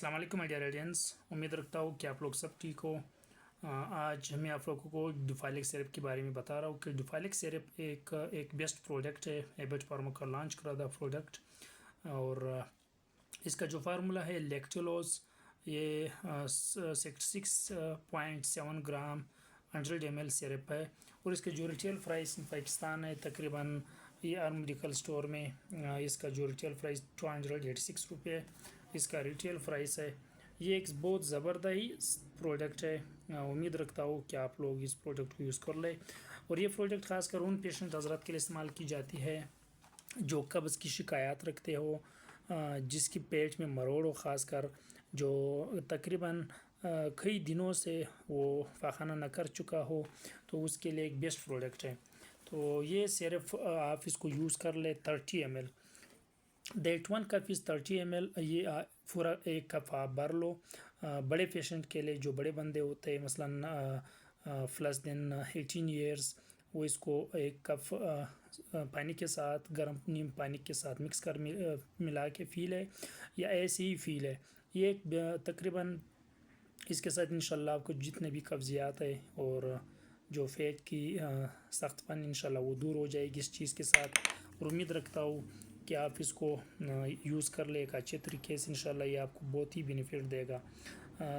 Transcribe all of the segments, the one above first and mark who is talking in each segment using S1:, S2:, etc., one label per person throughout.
S1: अस्सलाम वालेकुम my dear audience, उम्मीद रखता हूँ कि आप लोग सब ठीक हो। आज मैं आप लोगों को डुफाइलिक सिरप के बारे में बता रहा हूँ कि डुफाइलिक सिरप एक बेस्ट प्रोडक्ट है, एबेट फार्मा का लॉन्च करा था प्रोडक्ट। और इसका जो फार्मूला है लैक्टोलोज, ये 66.7 ग्राम 100 ml सिरप है। और इसके जो रिटेल प्राइस पाकिस्तान है तकरीबन ये आर मेडिकल स्टोर में इसका जो रिटेल प्राइस 286 रुपये इसका रिटेल प्राइस है। ये एक बहुत ज़बरदस्त प्रोडक्ट है। उम्मीद रखता हूँ कि आप लोग इस प्रोडक्ट को यूज़ कर लें। और ये प्रोडक्ट ख़ासकर उन पेशेंट हज़रात के लिए इस्तेमाल की जाती है जो कब्ज़ की शिकायत रखते हो, जिसकी पेट में मरोड़ हो, ख़ासकर जो तकरीबन कई दिनों से वो फ़ाखाना न कर चुका हो, तो उसके लिए एक बेस्ट प्रोडक्ट है। तो ये सिर्फ आप इसको यूज़ कर ले 30 ml। That one cup is 30 ml। ये पूरा एक कप आप भर लो। बड़े पेशेंट के लिए, जो बड़े बंदे होते हैं मसलन प्लस देन 18 ईयर्स, वो इसको एक कप पानी के साथ, गर्म नीम पानी के साथ मिक्स कर मिला के फी ले, या ऐसे ही फी ले। ये तकरीबन इसके साथ इंशाल्लाह आपको जितने भी कब्ज़ियात है और जो पेट की सख्तपन इंशाल्लाह वो दूर हो जाएगी इस चीज़ के साथ। और उम्मीद रखता हूँ कि आप इसको यूज़ कर ले एक अच्छे तरीके से, इंशाल्लाह ये आपको बहुत ही बेनिफिट देगा।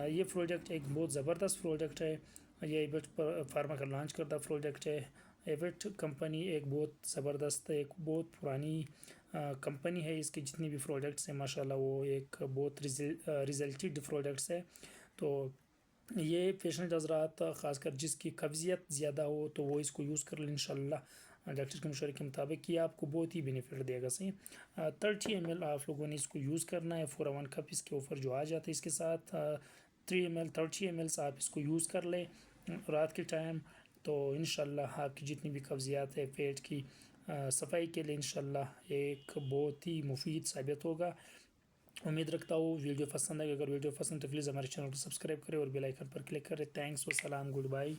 S1: ये प्रोडक्ट एक बहुत ज़बरदस्त प्रोडक्ट है। ये एबेट फार्मा का लॉन्च करता प्रोडक्ट है। एबेट कंपनी एक बहुत ज़बरदस्त, एक बहुत पुरानी कंपनी है। इसके जितने भी प्रोडक्ट्स हैं माशाल्लाह वो एक बहुत रिजल्टेड प्रोडक्ट्स है। तो ये पेशेंट हज़रात ख़ासकर जिसकी कब्ज़ियत ज़्यादा हो तो वो इसको यूज़ कर लें इंशाल्लाह डॉक्टर के मशवरे के मुताबिक। ये आपको बहुत ही बेनिफिट देगा। सही 30 ml आप लोगों ने इसको यूज़ करना है। 1 कप इसके ऊपर जो आ जाता है इसके साथ 3 ml 30 ml आप इसको यूज़ कर लें रात के टाइम। तो इंशाल्लाह आपकी जितनी भी कब्ज़ियात है पेट की सफाई के लिए इंशाल्लाह एक बहुत ही मुफीद साबित होगा। उम्मीद रखता हूँ वीडियो पसंद है। अगर वीडियो पसंद तो प्लीज़ हमारे चैनल को सब्सक्राइब करें और बेल आइकन पर क्लिक करें। थैंक्स व सलाम, गुड बाय।